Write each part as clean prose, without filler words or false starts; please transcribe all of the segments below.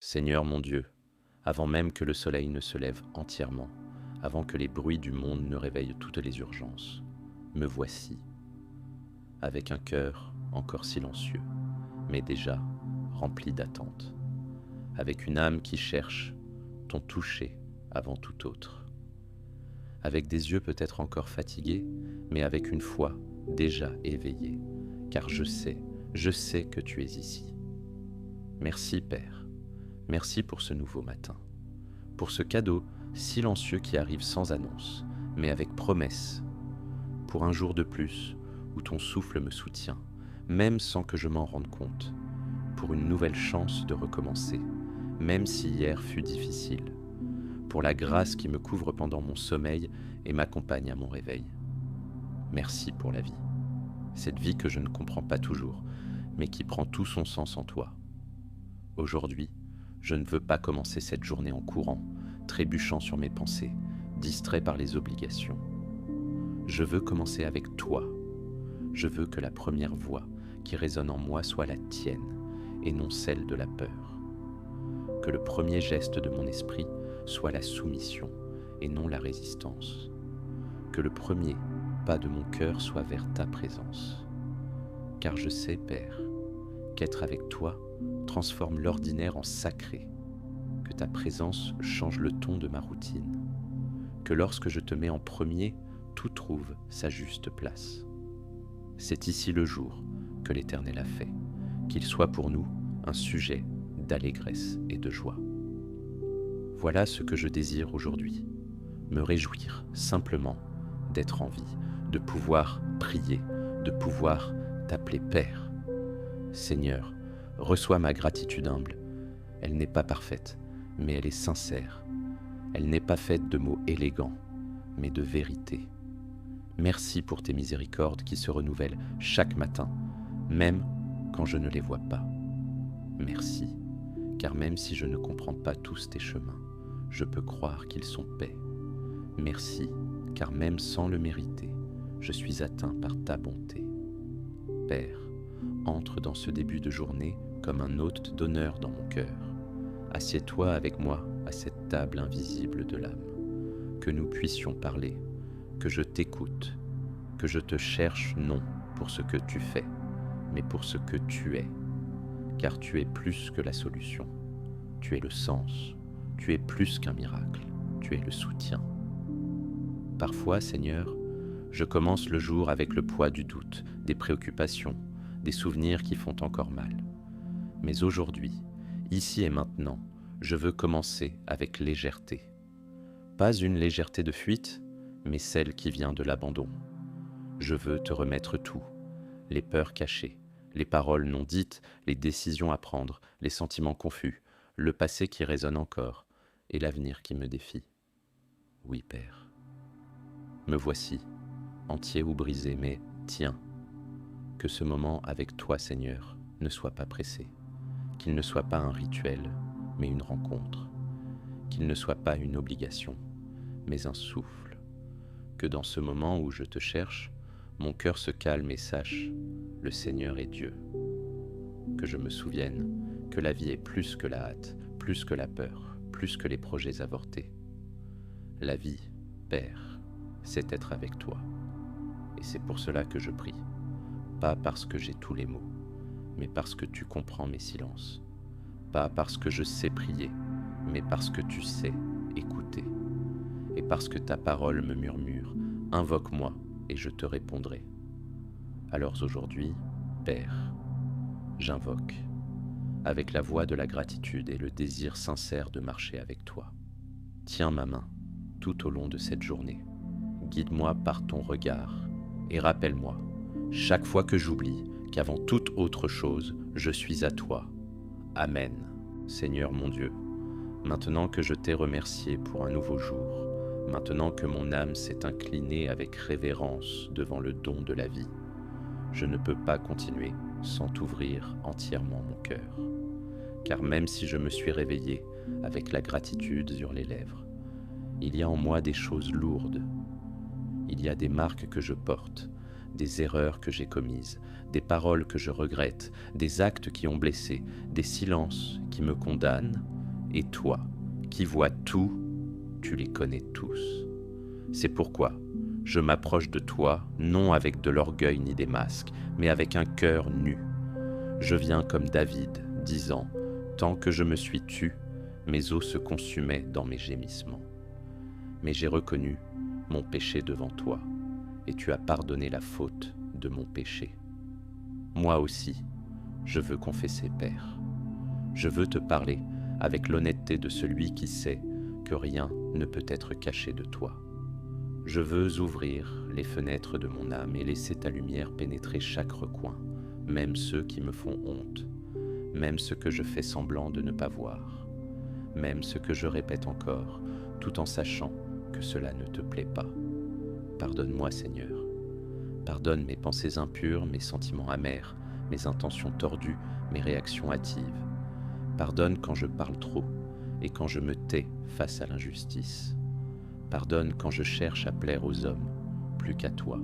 Seigneur mon Dieu, avant même que le soleil ne se lève entièrement, avant que les bruits du monde ne réveillent toutes les urgences, me voici, avec un cœur encore silencieux, mais déjà rempli d'attente, avec une âme qui cherche ton toucher avant tout autre, avec des yeux peut-être encore fatigués, mais avec une foi déjà éveillée, car je sais que tu es ici. Merci Père, merci pour ce nouveau matin, pour ce cadeau silencieux qui arrive sans annonce, mais avec promesse, pour un jour de plus où ton souffle me soutient, même sans que je m'en rende compte, pour une nouvelle chance de recommencer, même si hier fut difficile, pour la grâce qui me couvre pendant mon sommeil et m'accompagne à mon réveil. Merci pour la vie, cette vie que je ne comprends pas toujours, mais qui prend tout son sens en toi. Aujourd'hui, je ne veux pas commencer cette journée en courant, trébuchant sur mes pensées, distrait par les obligations. Je veux commencer avec toi. Je veux que la première voix qui résonne en moi soit la tienne et non celle de la peur. Que le premier geste de mon esprit soit la soumission et non la résistance. Que le premier pas de mon cœur soit vers ta présence. Car je sais, Père, qu'être avec toi transforme l'ordinaire en sacré, que ta présence change le ton de ma routine, que lorsque je te mets en premier, tout trouve sa juste place. C'est ici le jour que l'Éternel a fait, qu'il soit pour nous un sujet d'allégresse et de joie. Voilà ce que je désire aujourd'hui, me réjouir simplement d'être en vie, de pouvoir prier, de pouvoir t'appeler Père. Seigneur, reçois ma gratitude humble. Elle n'est pas parfaite, mais elle est sincère. Elle n'est pas faite de mots élégants, mais de vérité. Merci pour tes miséricordes qui se renouvellent chaque matin, même quand je ne les vois pas. Merci, car même si je ne comprends pas tous tes chemins, je peux croire qu'ils sont paix. Merci, car même sans le mériter, je suis atteint par ta bonté. Père, entre dans ce début de journée comme un hôte d'honneur dans mon cœur. Assieds-toi avec moi à cette table invisible de l'âme, que nous puissions parler, que je t'écoute, que je te cherche non pour ce que tu fais, mais pour ce que tu es, car tu es plus que la solution, tu es le sens, tu es plus qu'un miracle, tu es le soutien. Parfois, Seigneur, je commence le jour avec le poids du doute, des préoccupations, des souvenirs qui font encore mal. Mais aujourd'hui, ici et maintenant, je veux commencer avec légèreté. Pas une légèreté de fuite, mais celle qui vient de l'abandon. Je veux te remettre tout, les peurs cachées, les paroles non dites, les décisions à prendre, les sentiments confus, le passé qui résonne encore et l'avenir qui me défie. Oui, Père. Me voici, entier ou brisé, mais tiens, que ce moment avec toi, Seigneur, ne soit pas pressé, qu'il ne soit pas un rituel, mais une rencontre, qu'il ne soit pas une obligation, mais un souffle, que dans ce moment où je te cherche, mon cœur se calme et sache, le Seigneur est Dieu, que je me souvienne que la vie est plus que la hâte, plus que la peur, plus que les projets avortés. La vie, Père, c'est être avec toi, et c'est pour cela que je prie, pas parce que j'ai tous les mots, mais parce que tu comprends mes silences, pas parce que je sais prier, mais parce que tu sais écouter, et parce que ta parole me murmure, invoque-moi et je te répondrai. Alors aujourd'hui, Père, j'invoque, avec la voix de la gratitude et le désir sincère de marcher avec toi. Tiens ma main tout au long de cette journée, guide-moi par ton regard et rappelle-moi, chaque fois que j'oublie qu'avant toute autre chose, je suis à toi. Amen, Seigneur mon Dieu. Maintenant que je t'ai remercié pour un nouveau jour, maintenant que mon âme s'est inclinée avec révérence devant le don de la vie, je ne peux pas continuer sans t'ouvrir entièrement mon cœur. Car même si je me suis réveillé avec la gratitude sur les lèvres, il y a en moi des choses lourdes. Il y a des marques que je porte, des erreurs que j'ai commises, des paroles que je regrette, des actes qui ont blessé, des silences qui me condamnent, et toi, qui vois tout, tu les connais tous. C'est pourquoi je m'approche de toi, non avec de l'orgueil ni des masques, mais avec un cœur nu. Je viens comme David, disant, tant que je me suis tu, mes os se consumaient dans mes gémissements. Mais j'ai reconnu mon péché devant toi, et tu as pardonné la faute de mon péché. Moi aussi, je veux confesser, Père. Je veux te parler avec l'honnêteté de celui qui sait que rien ne peut être caché de toi. Je veux ouvrir les fenêtres de mon âme et laisser ta lumière pénétrer chaque recoin, même ceux qui me font honte, même ce que je fais semblant de ne pas voir, même ce que je répète encore, tout en sachant que cela ne te plaît pas. Pardonne-moi, Seigneur. Pardonne mes pensées impures, mes sentiments amers, mes intentions tordues, mes réactions hâtives. Pardonne quand je parle trop et quand je me tais face à l'injustice. Pardonne quand je cherche à plaire aux hommes plus qu'à toi.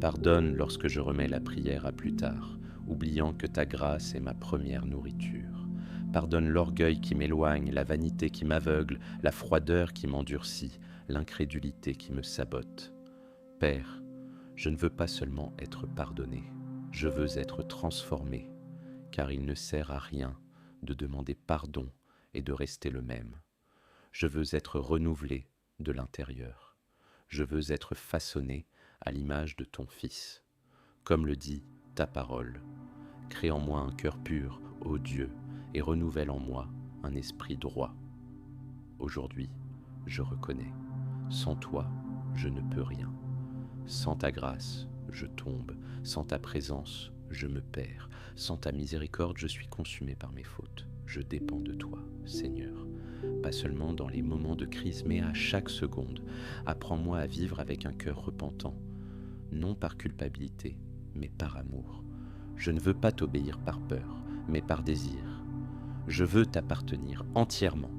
Pardonne lorsque je remets la prière à plus tard, oubliant que ta grâce est ma première nourriture. Pardonne l'orgueil qui m'éloigne, la vanité qui m'aveugle, la froideur qui m'endurcit, l'incrédulité qui me sabote. Père, je ne veux pas seulement être pardonné, je veux être transformé, car il ne sert à rien de demander pardon et de rester le même. Je veux être renouvelé de l'intérieur. Je veux être façonné à l'image de ton Fils. Comme le dit ta parole, crée en moi un cœur pur, ô Dieu, et renouvelle en moi un esprit droit. Aujourd'hui, je reconnais, sans toi, je ne peux rien. Sans ta grâce, je tombe. Sans ta présence, je me perds. Sans ta miséricorde, je suis consumé par mes fautes. Je dépends de toi, Seigneur. Pas seulement dans les moments de crise, mais à chaque seconde. Apprends-moi à vivre avec un cœur repentant, non par culpabilité, mais par amour. Je ne veux pas t'obéir par peur, mais par désir. Je veux t'appartenir entièrement.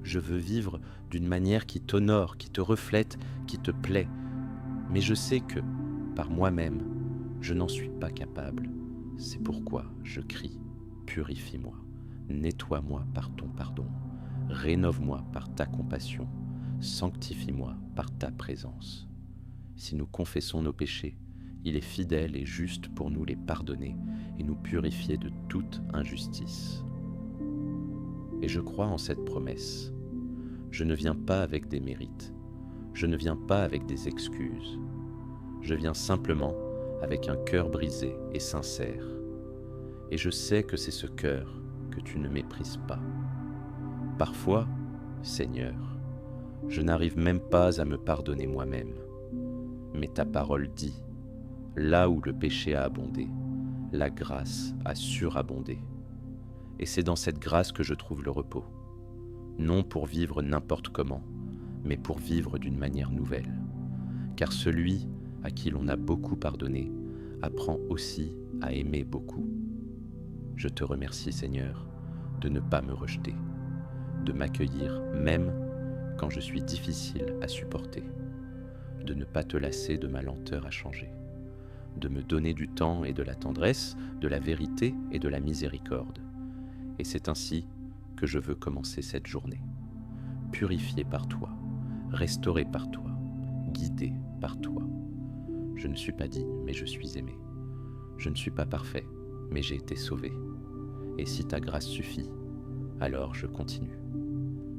Je veux vivre d'une manière qui t'honore, qui te reflète, qui te plaît. Mais je sais que, par moi-même, je n'en suis pas capable. C'est pourquoi je crie, purifie-moi, nettoie-moi par ton pardon, rénove-moi par ta compassion, sanctifie-moi par ta présence. Si nous confessons nos péchés, il est fidèle et juste pour nous les pardonner et nous purifier de toute injustice. Et je crois en cette promesse. Je ne viens pas avec des mérites. Je ne viens pas avec des excuses. Je viens simplement avec un cœur brisé et sincère. Et je sais que c'est ce cœur que tu ne méprises pas. Parfois, Seigneur, je n'arrive même pas à me pardonner moi-même. Mais ta parole dit, là où le péché a abondé, la grâce a surabondé. Et c'est dans cette grâce que je trouve le repos. Non pour vivre n'importe comment, mais pour vivre d'une manière nouvelle. Car celui à qui l'on a beaucoup pardonné apprend aussi à aimer beaucoup. Je te remercie, Seigneur, de ne pas me rejeter, de m'accueillir même quand je suis difficile à supporter, de ne pas te lasser de ma lenteur à changer, de me donner du temps et de la tendresse, de la vérité et de la miséricorde. Et c'est ainsi que je veux commencer cette journée, purifié par toi, restauré par toi, guidé par toi. Je ne suis pas digne, mais je suis aimé. Je ne suis pas parfait, mais j'ai été sauvé. Et si ta grâce suffit, alors je continue.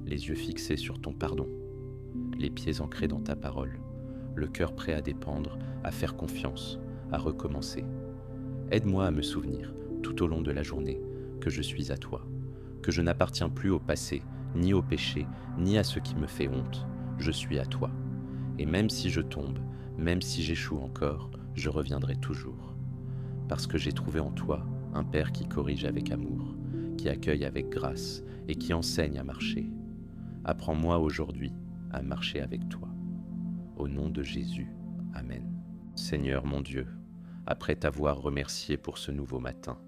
Les yeux fixés sur ton pardon, les pieds ancrés dans ta parole, le cœur prêt à dépendre, à faire confiance, à recommencer. Aide-moi à me souvenir, tout au long de la journée, que je suis à toi, que je n'appartiens plus au passé, ni au péché, ni à ce qui me fait honte. Je suis à toi. Et même si je tombe, même si j'échoue encore, je reviendrai toujours. Parce que j'ai trouvé en toi un Père qui corrige avec amour, qui accueille avec grâce et qui enseigne à marcher. Apprends-moi aujourd'hui à marcher avec toi. Au nom de Jésus, Amen. Seigneur mon Dieu, après t'avoir remercié pour ce nouveau matin,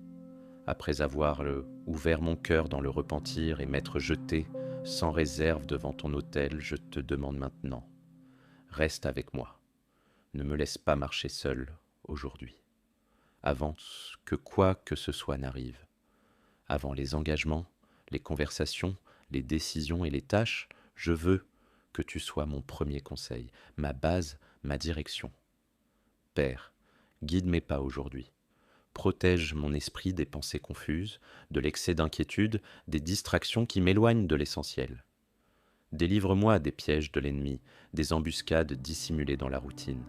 après avoir ouvert mon cœur dans le repentir et m'être jeté sans réserve devant ton autel, je te demande maintenant, reste avec moi. ne me laisse pas marcher seul aujourd'hui, avant que quoi que ce soit n'arrive, avant les engagements, les conversations, les décisions et les tâches, je veux que tu sois mon premier conseil, ma base, ma direction. Père, guide mes pas aujourd'hui. Protège mon esprit des pensées confuses, de l'excès d'inquiétude, des distractions qui m'éloignent de l'essentiel. Délivre-moi des pièges de l'ennemi, des embuscades dissimulées dans la routine.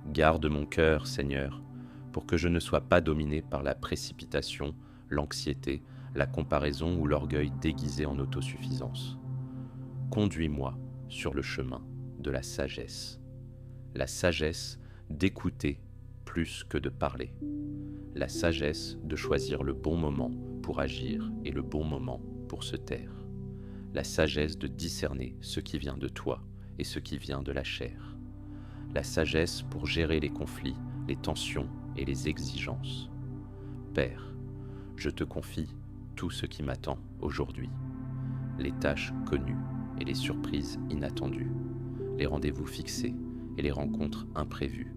Garde mon cœur, Seigneur, pour que je ne sois pas dominé par la précipitation, l'anxiété, la comparaison ou l'orgueil déguisé en autosuffisance. Conduis-moi sur le chemin de la sagesse d'écouter plus que de parler, la sagesse de choisir le bon moment pour agir et le bon moment pour se taire, la sagesse de discerner ce qui vient de toi et ce qui vient de la chair, la sagesse pour gérer les conflits, les tensions et les exigences. Père, je te confie tout ce qui m'attend aujourd'hui, les tâches connues et les surprises inattendues, les rendez-vous fixés et les rencontres imprévues,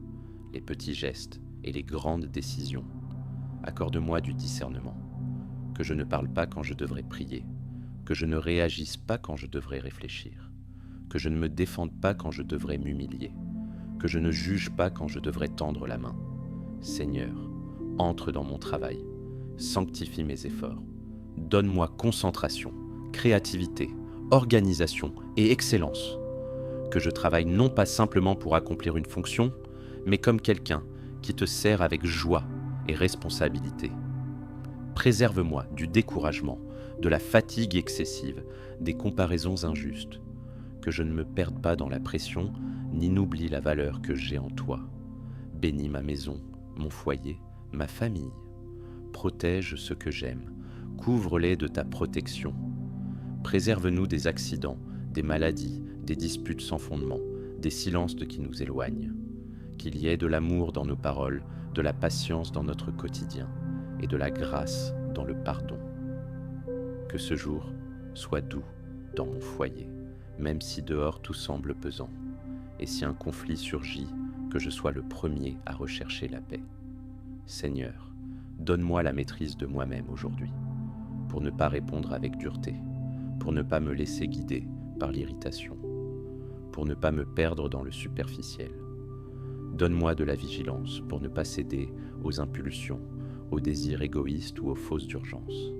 les petits gestes et les grandes décisions. Accorde-moi du discernement, que je ne parle pas quand je devrais prier, que je ne réagisse pas quand je devrais réfléchir, que je ne me défende pas quand je devrais m'humilier, que je ne juge pas quand je devrais tendre la main. Seigneur, entre dans mon travail, sanctifie mes efforts, donne-moi concentration, créativité, organisation et excellence, que je travaille non pas simplement pour accomplir une fonction, mais comme quelqu'un qui te sert avec joie et responsabilité. Préserve-moi du découragement, de la fatigue excessive, des comparaisons injustes, que je ne me perde pas dans la pression, ni n'oublie la valeur que j'ai en toi. Bénis ma maison, mon foyer, ma famille. Protège ceux que j'aime, couvre-les de ta protection. Préserve-nous des accidents, des maladies, des disputes sans fondement, des silences qui nous éloignent. Qu'il y ait de l'amour dans nos paroles, de la patience dans notre quotidien et de la grâce dans le pardon. Que ce jour soit doux dans mon foyer, même si dehors tout semble pesant, et si un conflit surgit, que je sois le premier à rechercher la paix. Seigneur, donne-moi la maîtrise de moi-même aujourd'hui, pour ne pas répondre avec dureté, pour ne pas me laisser guider par l'irritation, pour ne pas me perdre dans le superficiel. Donne-moi de la vigilance pour ne pas céder aux impulsions, aux désirs égoïstes ou aux fausses urgences.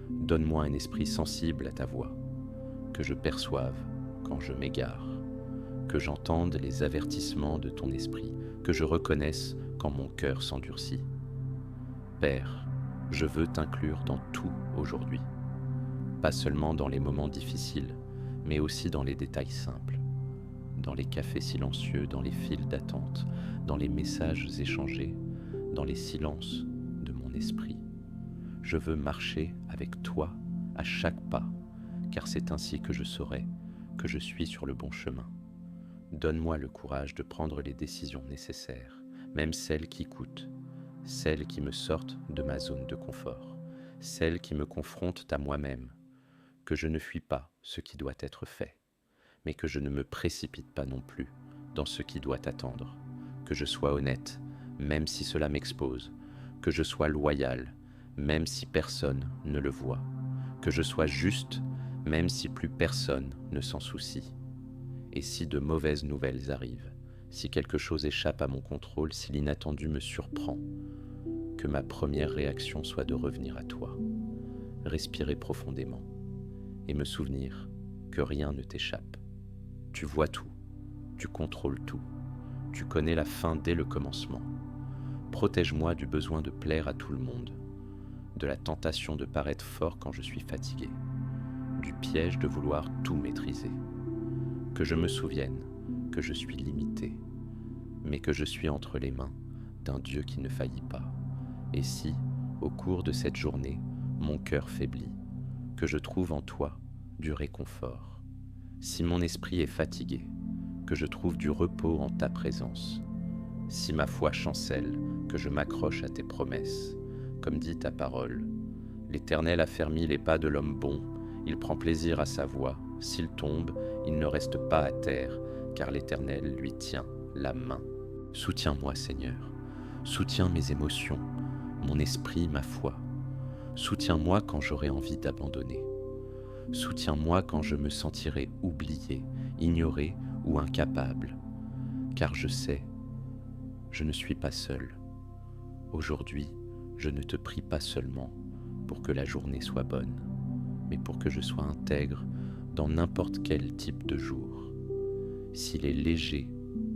Donne-moi un esprit sensible à ta voix, que je perçoive quand je m'égare, que j'entende les avertissements de ton esprit, que je reconnaisse quand mon cœur s'endurcit. Père, je veux t'inclure dans tout aujourd'hui, pas seulement dans les moments difficiles, mais aussi dans les détails simples, dans les cafés silencieux, dans les files d'attente, dans les messages échangés, dans les silences de mon esprit. Je veux marcher avec toi à chaque pas, car c'est ainsi que je saurai que je suis sur le bon chemin. Donne-moi le courage de prendre les décisions nécessaires, même celles qui coûtent, celles qui me sortent de ma zone de confort, celles qui me confrontent à moi-même, que je ne fuis pas ce qui doit être fait, mais que je ne me précipite pas non plus dans ce qui doit attendre, que je sois honnête, même si cela m'expose, que je sois loyal, même si personne ne le voit, que je sois juste, même si plus personne ne s'en soucie. Et si de mauvaises nouvelles arrivent, si quelque chose échappe à mon contrôle, si l'inattendu me surprend, que ma première réaction soit de revenir à toi, respirer profondément et me souvenir que rien ne t'échappe. Tu vois tout, tu contrôles tout, tu connais la fin dès le commencement. Protège-moi du besoin de plaire à tout le monde, de la tentation de paraître fort quand je suis fatigué, du piège de vouloir tout maîtriser. Que je me souvienne que je suis limité, mais que je suis entre les mains d'un Dieu qui ne faillit pas. Et si, au cours de cette journée, mon cœur faiblit, que je trouve en toi du réconfort. Si mon esprit est fatigué, que je trouve du repos en ta présence. Si ma foi chancelle, que je m'accroche à tes promesses. Comme dit ta parole, l'Éternel a fermi les pas de l'homme bon, il prend plaisir à sa voie. S'il tombe, il ne reste pas à terre, car l'Éternel lui tient la main. Soutiens-moi, Seigneur. Soutiens mes émotions, mon esprit, ma foi. Soutiens-moi quand j'aurai envie d'abandonner. Soutiens-moi quand je me sentirai oublié, ignoré ou incapable. Car je sais, je ne suis pas seul. Aujourd'hui, je ne te prie pas seulement pour que la journée soit bonne, mais pour que je sois intègre dans n'importe quel type de jour. S'il est léger,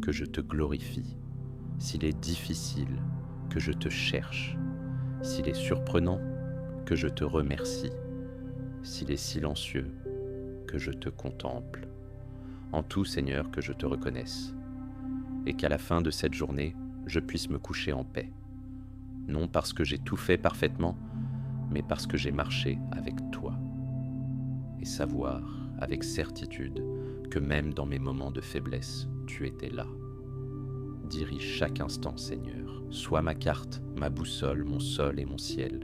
que je te glorifie. S'il est difficile, que je te cherche. S'il est surprenant, que je te remercie. S'il est silencieux, que je te contemple. En tout, Seigneur, que je te reconnaisse. Et qu'à la fin de cette journée, je puisse me coucher en paix. Non parce que j'ai tout fait parfaitement, mais parce que j'ai marché avec toi. Et savoir, avec certitude, que même dans mes moments de faiblesse, tu étais là. Dirige chaque instant, Seigneur. Sois ma carte, ma boussole, mon sol et mon ciel.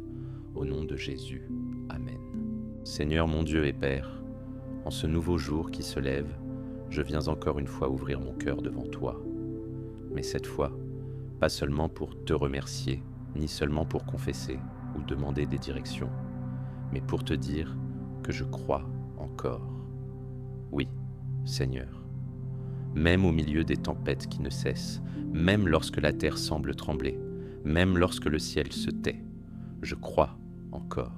Au nom de Jésus. Amen. Seigneur mon Dieu et Père, en ce nouveau jour qui se lève, je viens encore une fois ouvrir mon cœur devant toi. Mais cette fois, pas seulement pour te remercier, ni seulement pour confesser ou demander des directions, mais pour te dire que je crois encore. Oui, Seigneur, même au milieu des tempêtes qui ne cessent, même lorsque la terre semble trembler, même lorsque le ciel se tait, je crois encore.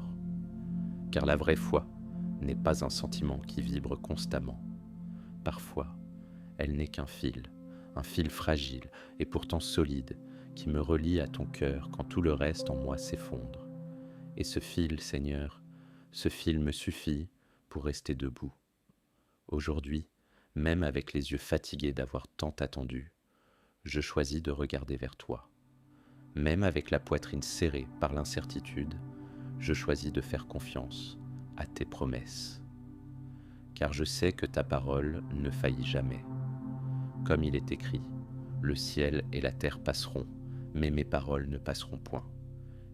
Car la vraie foi n'est pas un sentiment qui vibre constamment. Parfois, elle n'est qu'un fil fragile et pourtant solide, qui me relie à ton cœur quand tout le reste en moi s'effondre. Et ce fil, Seigneur, ce fil me suffit pour rester debout. Aujourd'hui, même avec les yeux fatigués d'avoir tant attendu, je choisis de regarder vers toi. Même avec la poitrine serrée par l'incertitude, je choisis de faire confiance à tes promesses. Car je sais que ta parole ne faillit jamais. Comme il est écrit, le ciel et la terre passeront, mais mes paroles ne passeront point.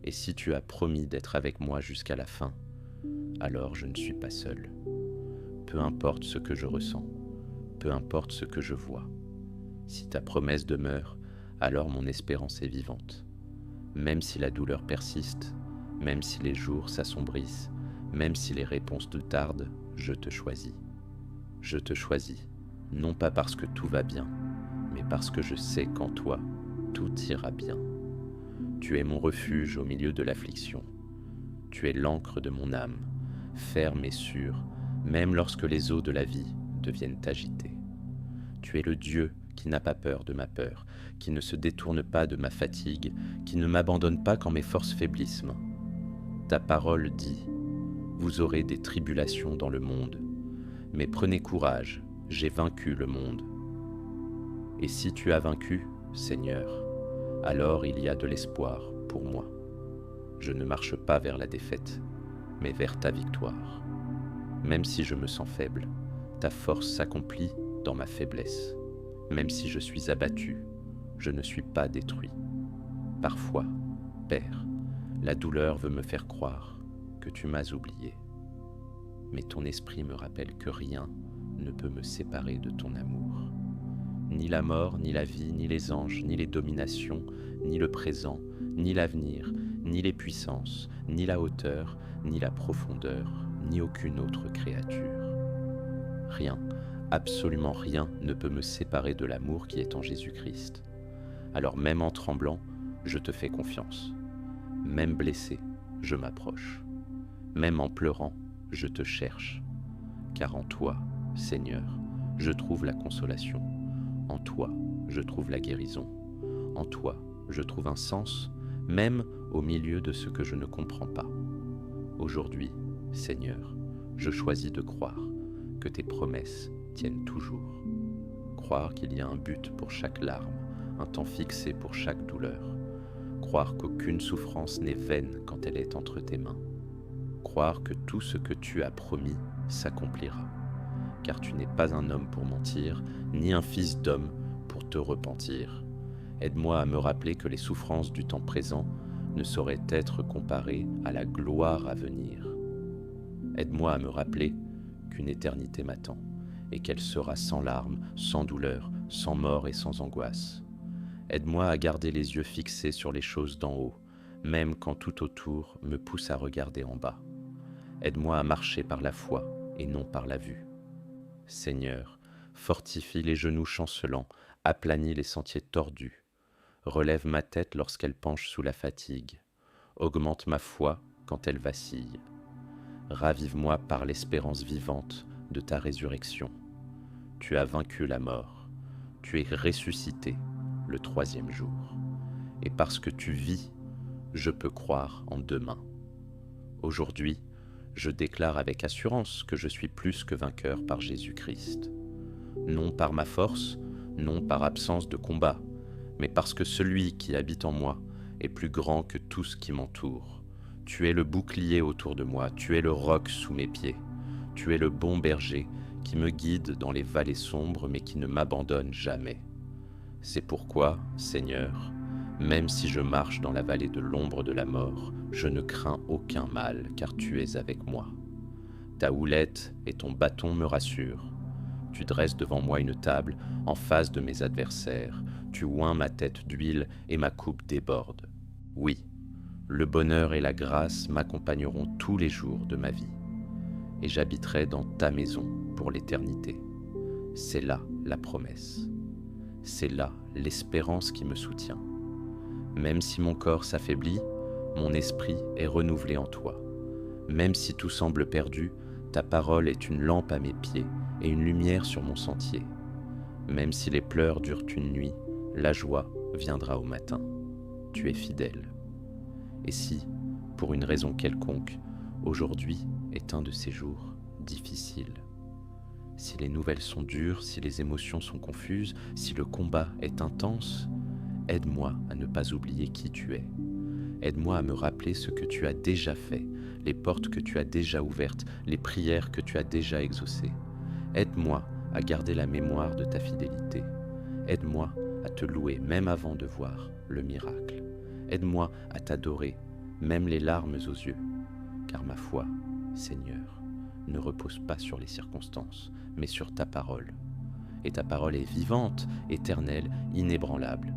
Et si tu as promis d'être avec moi jusqu'à la fin, alors je ne suis pas seul. Peu importe ce que je ressens, peu importe ce que je vois. Si ta promesse demeure, alors mon espérance est vivante. Même si la douleur persiste, même si les jours s'assombrissent, même si les réponses te tardent, je te choisis. Je te choisis, non pas parce que tout va bien, mais parce que je sais qu'en toi, tout ira bien. Tu es mon refuge au milieu de l'affliction. Tu es l'encre de mon âme, ferme et sûre, même lorsque les eaux de la vie deviennent agitées. Tu es le Dieu qui n'a pas peur de ma peur, qui ne se détourne pas de ma fatigue, qui ne m'abandonne pas quand mes forces faiblissent. Ta parole dit, vous aurez des tribulations dans le monde, mais prenez courage, j'ai vaincu le monde. Et si tu as vaincu, Seigneur, alors il y a de l'espoir pour moi. Je ne marche pas vers la défaite, mais vers ta victoire. Même si je me sens faible, ta force s'accomplit dans ma faiblesse. Même si je suis abattu, je ne suis pas détruit. Parfois, Père, la douleur veut me faire croire que tu m'as oublié. Mais ton esprit me rappelle que rien ne peut me séparer de ton amour. Ni la mort, ni la vie, ni les anges, ni les dominations, ni le présent, ni l'avenir, ni les puissances, ni la hauteur, ni la profondeur, ni aucune autre créature. Rien, absolument rien ne peut me séparer de l'amour qui est en Jésus-Christ. Alors même en tremblant, je te fais confiance. Même blessé, je m'approche. Même en pleurant, je te cherche. Car en toi, Seigneur, je trouve la consolation. En toi, je trouve la guérison. En toi, je trouve un sens, même au milieu de ce que je ne comprends pas. Aujourd'hui, Seigneur, je choisis de croire que tes promesses tiennent toujours. Croire qu'il y a un but pour chaque larme, un temps fixé pour chaque douleur. Croire qu'aucune souffrance n'est vaine quand elle est entre tes mains. Croire que tout ce que tu as promis s'accomplira. Car tu n'es pas un homme pour mentir, ni un fils d'homme pour te repentir. Aide-moi à me rappeler que les souffrances du temps présent ne sauraient être comparées à la gloire à venir. Aide-moi à me rappeler qu'une éternité m'attend et qu'elle sera sans larmes, sans douleur, sans mort et sans angoisse. Aide-moi à garder les yeux fixés sur les choses d'en haut, même quand tout autour me pousse à regarder en bas. Aide-moi à marcher par la foi et non par la vue. Seigneur, fortifie les genoux chancelants, aplanis les sentiers tordus. Relève ma tête lorsqu'elle penche sous la fatigue. Augmente ma foi quand elle vacille. Ravive-moi par l'espérance vivante de ta résurrection. Tu as vaincu la mort. Tu es ressuscité le 3e jour. Et parce que tu vis, je peux croire en demain. Aujourd'hui, je déclare avec assurance que je suis plus que vainqueur par Jésus-Christ. Non par ma force, non par absence de combat, mais parce que celui qui habite en moi est plus grand que tout ce qui m'entoure. Tu es le bouclier autour de moi, tu es le roc sous mes pieds. Tu es le bon berger qui me guide dans les vallées sombres mais qui ne m'abandonne jamais. C'est pourquoi, Seigneur, même si je marche dans la vallée de l'ombre de la mort, je ne crains aucun mal, car tu es avec moi. Ta houlette et ton bâton me rassurent. Tu dresses devant moi une table en face de mes adversaires. Tu oins ma tête d'huile et ma coupe déborde. Oui, le bonheur et la grâce m'accompagneront tous les jours de ma vie. Et j'habiterai dans ta maison pour l'éternité. C'est là la promesse. C'est là l'espérance qui me soutient. Même si mon corps s'affaiblit, mon esprit est renouvelé en toi. Même si tout semble perdu, ta parole est une lampe à mes pieds et une lumière sur mon sentier. Même si les pleurs durent une nuit, la joie viendra au matin. Tu es fidèle. Et si, pour une raison quelconque, aujourd'hui est un de ces jours difficiles, si les nouvelles sont dures, si les émotions sont confuses, si le combat est intense, aide-moi à ne pas oublier qui tu es. Aide-moi à me rappeler ce que tu as déjà fait, les portes que tu as déjà ouvertes, les prières que tu as déjà exaucées. Aide-moi à garder la mémoire de ta fidélité. Aide-moi à te louer même avant de voir le miracle. Aide-moi à t'adorer, même les larmes aux yeux, car ma foi, Seigneur, ne repose pas sur les circonstances, mais sur ta parole. Et ta parole est vivante, éternelle, inébranlable.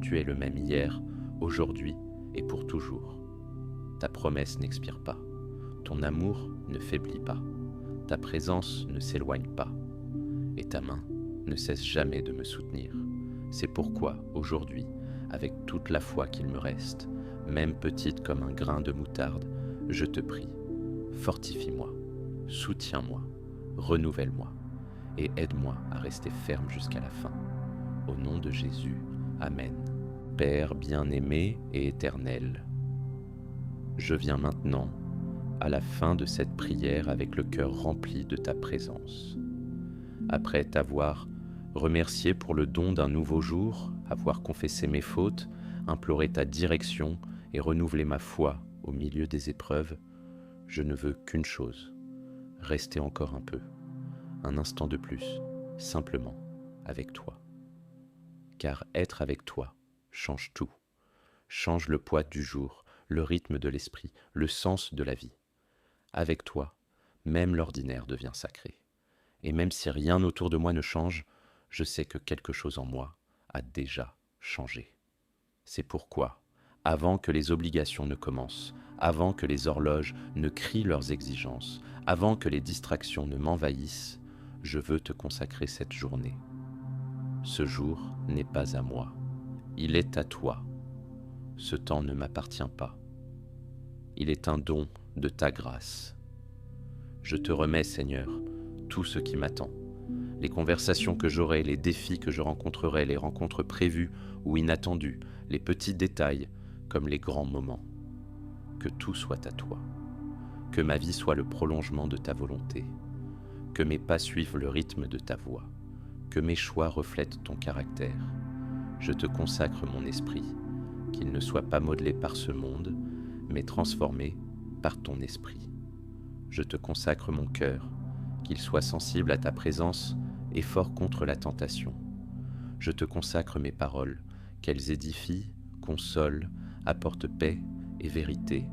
Tu es le même hier, aujourd'hui et pour toujours. Ta promesse n'expire pas. Ton amour ne faiblit pas. Ta présence ne s'éloigne pas. Et ta main ne cesse jamais de me soutenir. C'est pourquoi, aujourd'hui, avec toute la foi qu'il me reste, même petite comme un grain de moutarde, je te prie, fortifie-moi, soutiens-moi, renouvelle-moi et aide-moi à rester ferme jusqu'à la fin. Au nom de Jésus, Amen. Père bien-aimé et éternel, je viens maintenant à la fin de cette prière avec le cœur rempli de ta présence. Après t'avoir remercié pour le don d'un nouveau jour, avoir confessé mes fautes, imploré ta direction et renouvelé ma foi au milieu des épreuves, je ne veux qu'une chose, rester encore un peu, un instant de plus, simplement avec toi. Car être avec toi change tout, change le poids du jour, le rythme de l'esprit, le sens de la vie. Avec toi, même l'ordinaire devient sacré. Et même si rien autour de moi ne change, je sais que quelque chose en moi a déjà changé. C'est pourquoi, avant que les obligations ne commencent, avant que les horloges ne crient leurs exigences, avant que les distractions ne m'envahissent, je veux te consacrer cette journée. Ce jour n'est pas à moi, il est à toi. Ce temps ne m'appartient pas. Il est un don de ta grâce. Je te remets, Seigneur, tout ce qui m'attend, les conversations que j'aurai, les défis que je rencontrerai, les rencontres prévues ou inattendues, les petits détails comme les grands moments. Que tout soit à toi, que ma vie soit le prolongement de ta volonté, que mes pas suivent le rythme de ta voix, que mes choix reflètent ton caractère. Je te consacre mon esprit, qu'il ne soit pas modelé par ce monde, mais transformé par ton esprit. Je te consacre mon cœur, qu'il soit sensible à ta présence et fort contre la tentation. Je te consacre mes paroles, qu'elles édifient, consolent, apportent paix et vérité.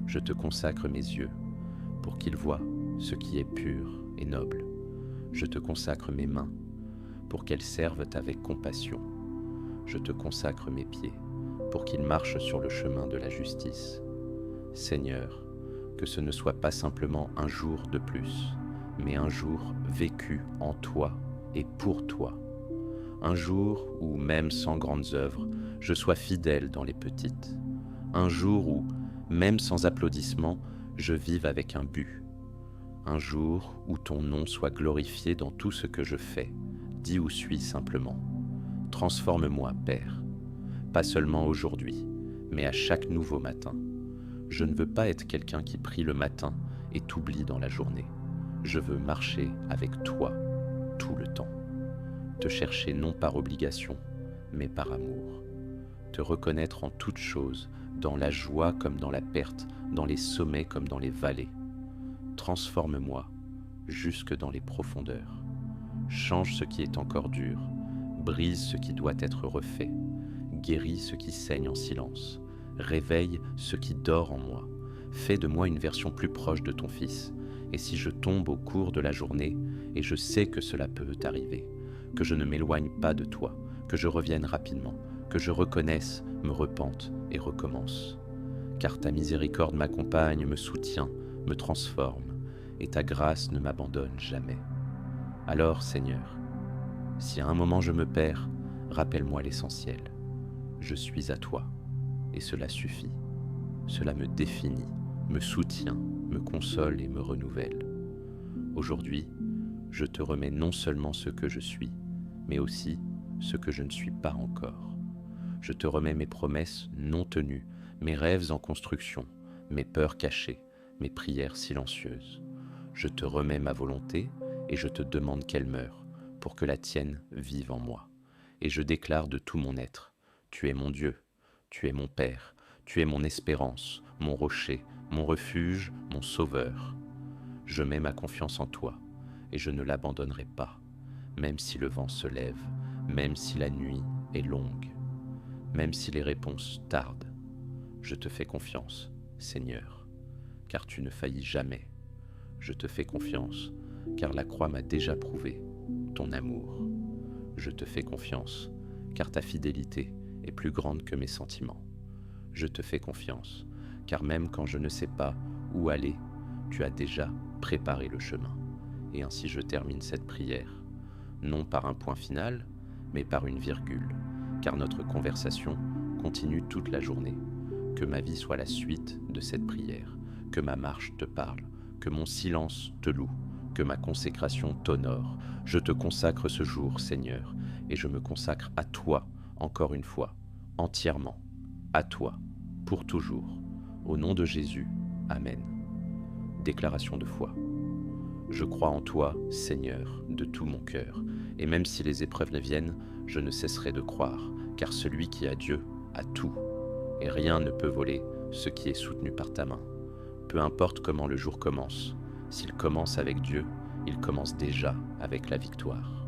Je te consacre mes yeux, pour qu'ils voient ce qui est pur et noble. Je te consacre mes mains, pour qu'elles servent avec compassion. Je te consacre mes pieds, pour qu'ils marchent sur le chemin de la justice. Seigneur, que ce ne soit pas simplement un jour de plus, mais un jour vécu en toi et pour toi. Un jour où, même sans grandes œuvres, je sois fidèle dans les petites. Un jour où, même sans applaudissements, je vive avec un but. Un jour où ton nom soit glorifié dans tout ce que je fais, dis ou suis simplement. Transforme-moi, Père, pas seulement aujourd'hui, mais à chaque nouveau matin. Je ne veux pas être quelqu'un qui prie le matin et t'oublie dans la journée. Je veux marcher avec toi tout le temps. Te chercher non par obligation, mais par amour. Te reconnaître en toutes choses, dans la joie comme dans la perte, dans les sommets comme dans les vallées. Transforme-moi jusque dans les profondeurs. Change ce qui est encore dur, brise ce qui doit être refait, guéris ce qui saigne en silence, réveille ce qui dort en moi, fais de moi une version plus proche de ton Fils, et si je tombe au cours de la journée, et je sais que cela peut arriver, que je ne m'éloigne pas de toi, que je revienne rapidement, que je reconnaisse, me repente et recommence. Car ta miséricorde m'accompagne, me soutient, me transforme, et ta grâce ne m'abandonne jamais. Alors, Seigneur, si à un moment je me perds, rappelle-moi l'essentiel. Je suis à toi, et cela suffit. Cela me définit, me soutient, me console et me renouvelle. Aujourd'hui, je te remets non seulement ce que je suis, mais aussi ce que je ne suis pas encore. Je te remets mes promesses non tenues, mes rêves en construction, mes peurs cachées, mes prières silencieuses. Je te remets ma volonté et je te demande qu'elle meure pour que la tienne vive en moi. Et je déclare de tout mon être, tu es mon Dieu, tu es mon Père, tu es mon espérance, mon rocher, mon refuge, mon sauveur. Je mets ma confiance en toi et je ne l'abandonnerai pas, même si le vent se lève, même si la nuit est longue, même si les réponses tardent. Je te fais confiance, Seigneur, car tu ne faillis jamais. Je te fais confiance, car la croix m'a déjà prouvé ton amour. Je te fais confiance, car ta fidélité est plus grande que mes sentiments. Je te fais confiance, car même quand je ne sais pas où aller, tu as déjà préparé le chemin. Et ainsi je termine cette prière, non par un point final, mais par une virgule, car notre conversation continue toute la journée. Que ma vie soit la suite de cette prière, que ma marche te parle, que mon silence te loue, que ma consécration t'honore. Je te consacre ce jour, Seigneur, et je me consacre à toi, encore une fois, entièrement, à toi, pour toujours. Au nom de Jésus, Amen. Déclaration de foi. Je crois en toi, Seigneur, de tout mon cœur, et même si les épreuves ne viennent, je ne cesserai de croire, car celui qui a Dieu a tout, et rien ne peut voler ce qui est soutenu par ta main. Peu importe comment le jour commence, s'il commence avec Dieu, il commence déjà avec la victoire.